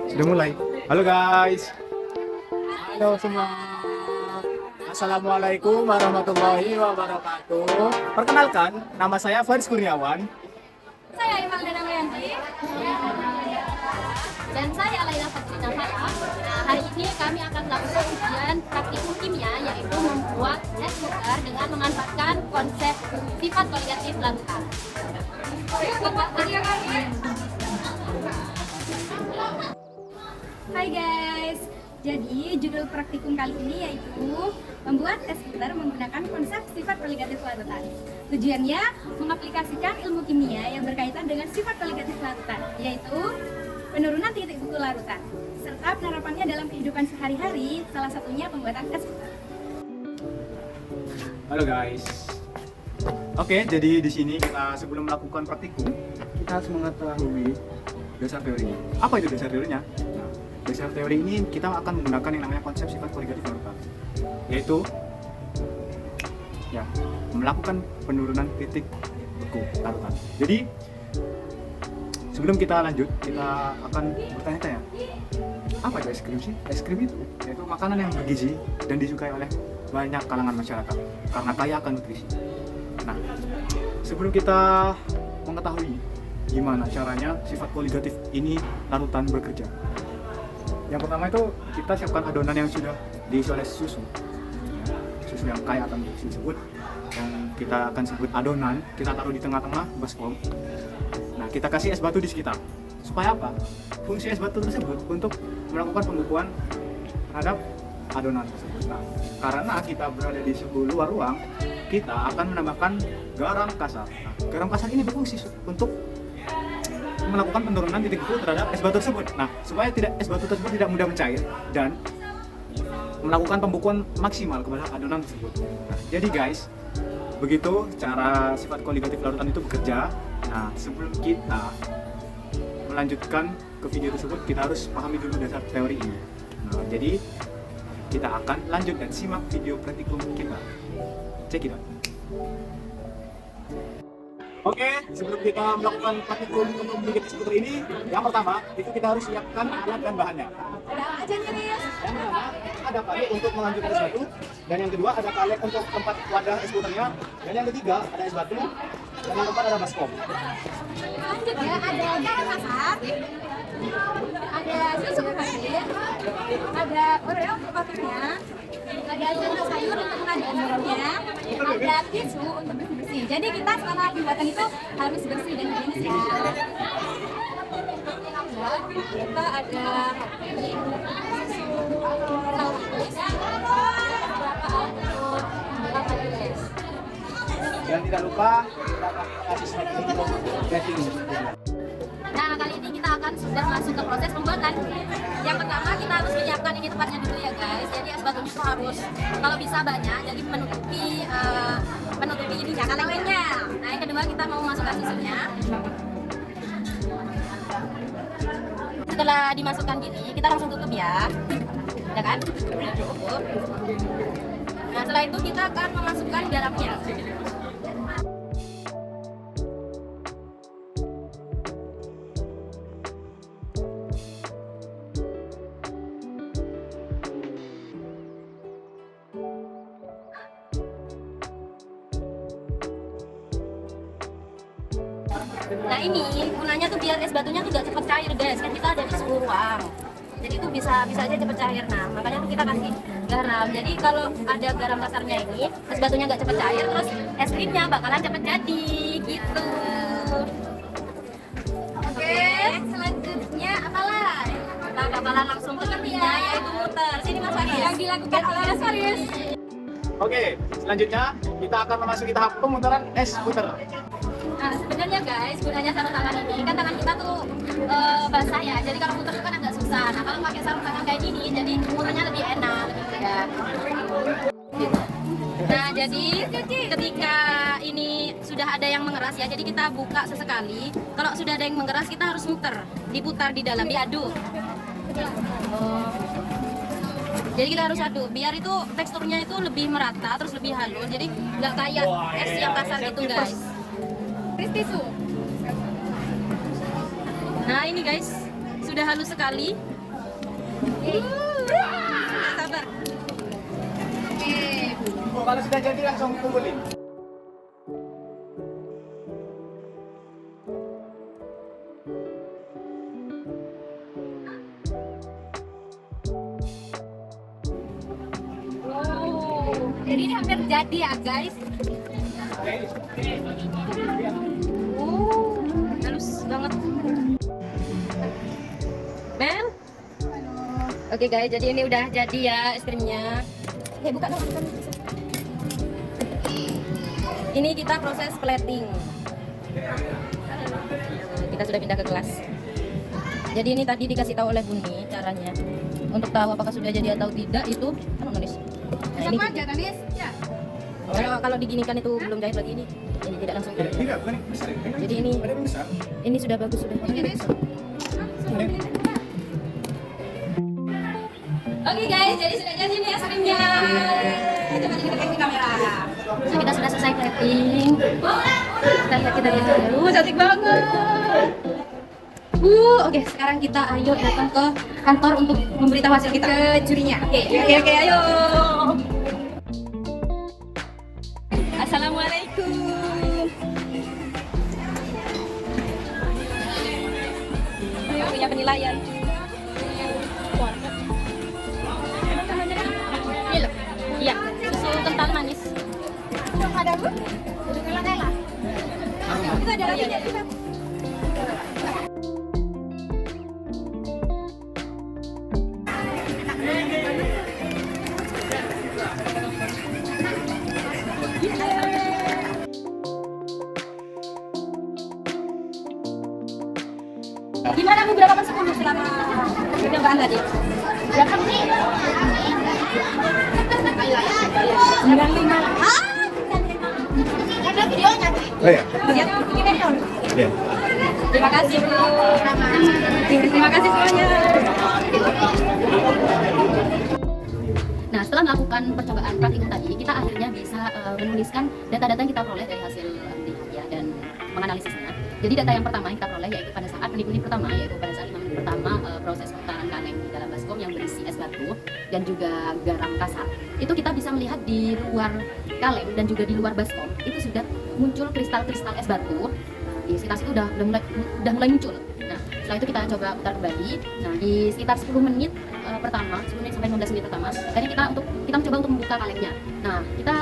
Sudah mulai. Halo guys. Halo semua. Assalamualaikum warahmatullahi wabarakatuh. Perkenalkan, nama saya Faris Kurniawan. Saya Imelda Damayanti. Dan saya Laila Fatrina Farah. Hari ini kami akan melakukan ujian praktikum kimia, yaitu membuat es butter dengan memanfaatkan konsep sifat koligatif larutan. Hai guys, jadi judul praktikum kali ini yaitu membuat es butter menggunakan konsep sifat koligatif larutan. Tujuannya mengaplikasikan ilmu kimia yang berkaitan dengan sifat koligatif larutan, yaitu penurunan titik buku larutan, serta penerapannya dalam kehidupan sehari-hari, salah satunya pembuatan es butter. Halo guys. Oke, jadi di sini kita sebelum melakukan praktikum, kita harus mengetahui dasar teorinya. Apa itu dasar teorinya? Nah, dasar teori ini kita akan menggunakan yang namanya konsep sifat koligatif larutan, yaitu ya melakukan penurunan titik beku larutan. Jadi sebelum kita lanjut, kita akan bertanya-tanya, apa itu es krim sih? Es krim itu yaitu makanan yang bergizi dan disukai oleh banyak kalangan masyarakat karena kaya akan nutrisi. Nah, sebelum kita mengetahui gimana caranya sifat koligatif ini larutan bekerja, yang pertama itu kita siapkan adonan yang sudah diisi oleh susu. Susu yang kaya akan nutrisi tersebut, yang kita akan sebut adonan, kita taruh di tengah-tengah baskom. Nah, kita kasih es batu di sekitar. Supaya apa? Fungsi es batu tersebut untuk melakukan pembekuan terhadap adonan tersebut. Nah, karena kita berada di suhu luar ruang, kita akan menambahkan garam kasar. Nah, garam kasar ini berfungsi untuk melakukan penurunan titik beku terhadap es batu tersebut. Nah, supaya es batu tersebut tidak mudah mencair dan melakukan pembekuan maksimal kepada adonan tersebut. Nah, jadi guys, begitu cara sifat koligatif larutan itu bekerja. Nah, sebelum kita melanjutkan ke video tersebut, kita harus pahami dulu dasar teori ini. Nah, jadi kita akan lanjut dan simak video praktikum kita. Check it out. Oke, sebelum kita melakukan praktikum untuk membuat es butter ini, yang pertama itu kita harus siapkan alat dan bahannya. Ada apa aja nih, Riz? Yang pertama ada kaleng untuk menganjurkan es batu, dan yang kedua ada kaleng untuk tempat wadah es butternya, dan yang ketiga ada es batu, dan yang keempat ada baskom. Lanjut ya, ada garam kasar, ada susu kefir, ada oreo butter-nya, ada centang sayur untuk mengaduk bumbunya, ada tisu untuk bersih-bersih. Jadi kita setelah pembuatan itu harus bersih dan higienis ya. Kita ada Dan tidak lupa kita kasih snack untuk rating. Nah, kali ini kita akan sudah masuk ke proses pembuatan. Yang pertama kita harus menyiapkan ini tempatnya dulu ya guys. Jadi es batunya itu harus kalau bisa banyak, jadi menutupi ininya kalengnya. Nah, yang kedua kita mau masukkan susunya. Setelah dimasukkan gini, kita langsung tutup ya. Ya kan? Udah cukup. Nah, setelah itu kita akan memasukkan garamnya. Nah, ini gunanya tuh biar es batunya tuh gak cepet cair guys, kan kita ada di suhu ruang, jadi itu bisa aja cepet cair. Nah, makanya tuh kita kasih garam. Jadi kalau ada garam kasarnya ini, es batunya gak cepet cair, terus es krimnya bakalan cepet jadi gitu. Oke, selanjutnya apalah? Kita bakalan langsung ke intinya, yaitu muter. Sini Mas Faris, yang dilakukan oleh Mas Faris. Oke, selanjutnya kita akan memasuki tahap pemutaran es butter. Nah, sebenarnya guys, gunanya sarung tangan ini kan tangan kita tuh basah ya, jadi kalau muter itu kan agak susah. Nah, kalau pakai sarung tangan kayak gini, jadi muternya lebih enak, lebih mudah. Nah, jadi ketika ini sudah ada yang mengeras ya, jadi kita buka sesekali. Kalau sudah ada yang mengeras, kita harus muter, diputar di dalam, diaduk. Jadi kita harus aduk biar itu teksturnya itu lebih merata, terus lebih halus. Jadi nggak kayak es yang kasar gitu guys. Tisu. Nah ini guys, sudah halus sekali. Sabar. Oke. Oh, kalau sudah jadi langsung kumpulin. Jadi ini hampir jadi ya guys. Halus banget. Mel. Oke guys, jadi ini udah jadi ya es krimnya. Buka dong. Ini kita proses plating. Kita sudah pindah ke gelas. Jadi ini tadi dikasih tahu oleh Buni caranya. Untuk tahu apakah sudah jadi atau tidak itu kan nulis. Nah, ini Sama aja Tanis. Ya. kalau diginikan itu belum jahit lagi ini tidak langsung. Tidak, bukan yang besar. Jadi ini Ada yang besar. ini sudah bagus sudah. Oke guys, jadi sudah jadi nih es krimnya. Coba kita lihat di kamera. Nah, kita sudah selesai plating. Kita lihat. Cantik banget. Oke, sekarang kita ayo datang ke kantor untuk memberitahu hasil kita ke jurinya. Oke, ayo. Assalamualaikum. Punya penilaian. Ini loh. Iya, susu kental manis. Ada bu? Nutella. Itu ada lagi ya. Gimana Bu, berapa 10 selama percobaan tadi? Berapa sih? 95. Ada videonya. Oh iya. Lihat begini dong. Iya. Terima kasih Bu. Terima kasih semuanya. Nah, setelah melakukan percobaan praktikum tadi, kita akhirnya bisa menuliskan data-data yang kita peroleh dari hasil ya, dan menganalisisnya. Jadi data yang pertama yang kita peroleh yaitu pada saat menit-menit pertama, yaitu pada saat 5 menit pertama proses pemutaran kaleng di dalam baskom yang berisi es batu dan juga garam kasar. Itu kita bisa melihat di luar kaleng dan juga di luar baskom itu sudah muncul kristal-kristal es batu. Di sekitar situ udah mulai muncul. Nah, setelah itu kita coba putar kembali. Nah, di sekitar 10 menit pertama, 10 menit sampai 15 menit pertama, akhirnya kita mencoba untuk membuka kalengnya. Nah, kita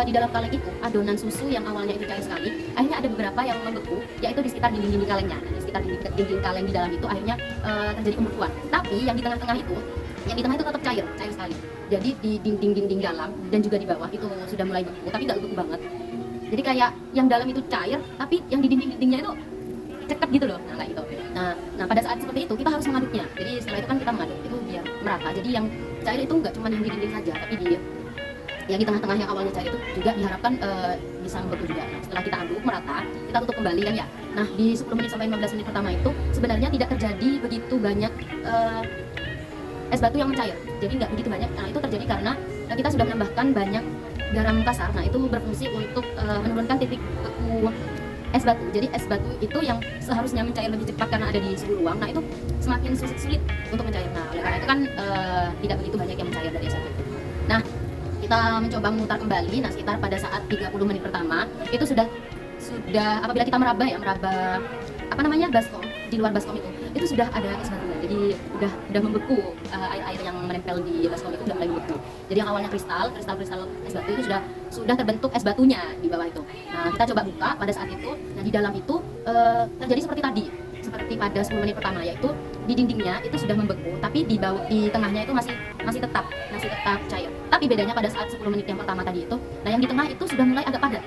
di dalam kaleng itu adonan susu yang awalnya itu cair sekali, akhirnya ada beberapa yang membeku, yaitu di sekitar dinding-dinding kalengnya. Nah, di sekitar dinding kaleng di dalam itu akhirnya terjadi pembekuan. Tapi yang di tengah-tengah itu tetap cair sekali. Jadi di dinding-dinding dalam dan juga di bawah itu sudah mulai beku, tapi nggak beku banget. Jadi kayak yang dalam itu cair, tapi yang di dinding-dindingnya itu cekep gitu loh. Nah, kayak gitu. Nah, pada saat seperti itu kita harus mengaduknya. Jadi setelah itu kan kita mengaduk itu biar merata. Jadi yang cair itu nggak cuma yang di dinding saja, tapi yang di tengah-tengah yang awalnya cair itu juga diharapkan bisa membeku juga. Nah, setelah kita aduk merata, kita tutup kembali kan ya. Nah, di 10 menit sampai 15 menit pertama itu sebenarnya tidak terjadi begitu banyak es batu yang mencair. Jadi nggak begitu banyak. Nah, itu terjadi karena kita sudah menambahkan banyak garam kasar. Nah, itu berfungsi untuk menurunkan titik beku es batu. Jadi es batu itu yang seharusnya mencair lebih cepat karena ada di suhu ruang. Nah, itu semakin sulit untuk mencair. Nah, oleh karena itu kan tidak begitu banyak yang mencair dari es batu. Nah, kita mencoba memutar kembali. Nah, sekitar pada saat 30 menit pertama itu sudah apabila kita meraba baskom di luar baskom itu sudah ada es batunya. Jadi udah membeku, air yang menempel di baskom itu udah mulai membeku. Jadi yang awalnya kristal es batu itu sudah terbentuk es batunya di bawah itu. Nah, kita coba buka pada saat itu. Nah, di dalam itu terjadi seperti tadi, seperti pada 10 menit pertama, yaitu di dindingnya itu sudah membeku, tapi di tengahnya itu masih tetap cair. Tapi bedanya pada saat 10 menit yang pertama tadi itu, nah yang di tengah itu sudah mulai agak padat.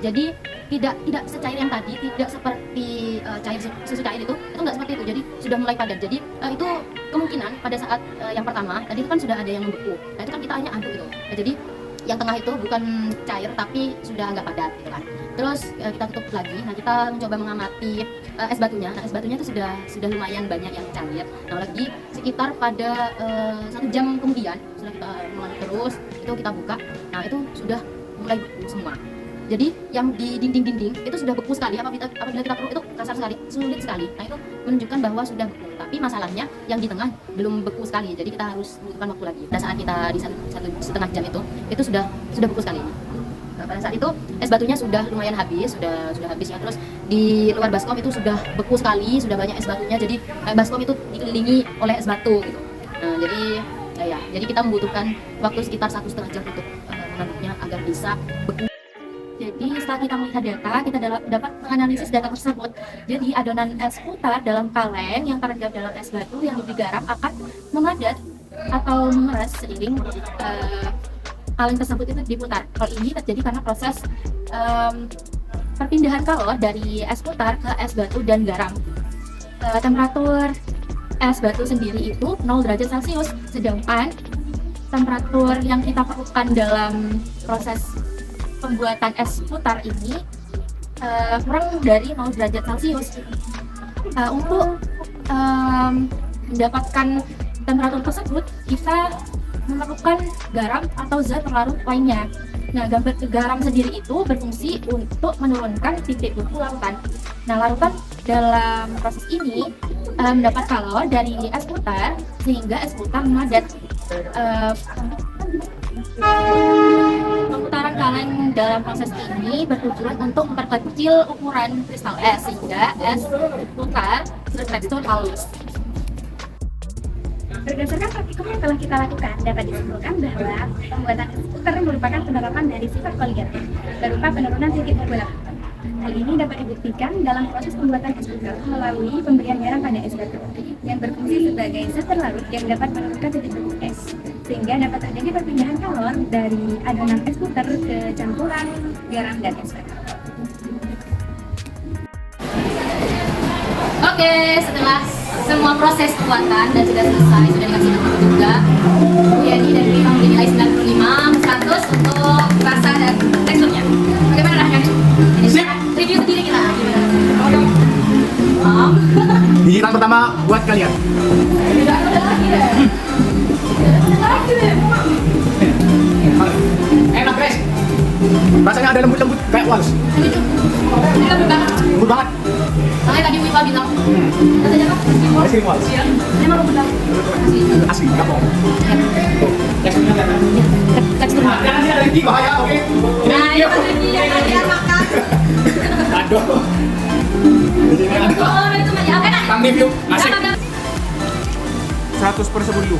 Jadi tidak secair yang tadi, tidak seperti susu cair itu nggak seperti itu. Jadi sudah mulai padat. Jadi itu kemungkinan pada saat yang pertama tadi itu kan sudah ada yang membeku. Nah, itu kan kita hanya aduk itu. Nah, jadi yang tengah itu bukan cair tapi sudah agak padat gitu kan. Terus kita tutup lagi. Nah, kita mencoba mengamati es batunya. Nah, es batunya itu sudah lumayan banyak yang cair. Nah, lagi sekitar pada 1 jam kemudian setelah kita mengaduk terus itu kita buka. Nah, itu sudah mulai beku semua. Jadi yang di dinding-dinding itu sudah beku sekali. Apabila kita perlu itu kasar sekali, sulit sekali. Nah itu menunjukkan bahwa sudah beku. Tapi masalahnya yang di tengah belum beku sekali. Jadi kita harus membutuhkan waktu lagi. Pada saat kita di 1,5 jam itu sudah beku sekali. Nah, pada saat itu es batunya sudah lumayan habis, sudah habis ya. Terus di luar baskom itu sudah beku sekali, sudah banyak es batunya. Jadi baskom itu dikelilingi oleh es batu gitu. Nah jadi kita membutuhkan waktu sekitar 1,5 jam untuk mengaduknya agar bisa beku. Jadi setelah kita melihat data, kita dapat menganalisis data tersebut. Jadi adonan es putar dalam kaleng yang terendam dalam es batu yang diberi garam akan memadat atau mengeras seiring kaleng tersebut itu diputar. Hal ini terjadi karena proses perpindahan kalor dari es putar ke es batu dan garam. Temperatur es batu sendiri itu 0 derajat Celcius, sedangkan temperatur yang kita perlukan dalam proses pembuatan es putar ini kurang dari 0 derajat Celcius. Untuk mendapatkan temperatur tersebut, kita memerlukan garam atau zat pelarut lainnya. Nah, garam sendiri itu berfungsi untuk menurunkan titik beku larutan. Nah, larutan dalam proses ini mendapat kalor dari es putar sehingga es putar memadat. Pemutaran kaleng dalam proses ini bertujuan untuk memperkecil ukuran kristal es sehingga es putar bertekstur halus. Berdasarkan praktikum yang telah kita lakukan, dapat disimpulkan bahwa pembuatan es putar merupakan penerapan dari sifat koligatif berupa penurunan titik beku larutan. Hal ini dapat dibuktikan dalam proses pembuatan es putar melalui pemberian garam pada es batu yang berfungsi sebagai zat terlarut yang dapat menurunkan titik beku es, sehingga dapat terjadi perpindahan kalor dari adonan es putar ke campuran garam dan es batu. Oke, setelah semua proses pembuatan dan sudah selesai, sudah dikasih nama juga, Bu Yani dan Dwi memberi nilai 95 100 untuk rasa dan teksturnya. Bagaimana rasanya? Ini review sendiri kita. Gigitan pertama buat kalian. Enak guys. Rasanya ada lembut-lembut kayak wals. Ini lembut banget. Lembut banget. Makanya tadi Wifa bilang, katanya apa? Es krim wals. Iya, ini emang lembut banget. Asli, nggak bohong. Tuh, teksturnya kan. Teksturnya. Jangan sih ada lagi bahaya, oke? Nah, itu tadi yang kalian makan. Aduh. Di sini ada. Oh, itu banyak. Enak. Kang review, asik. Berapa? 100 per 10.000.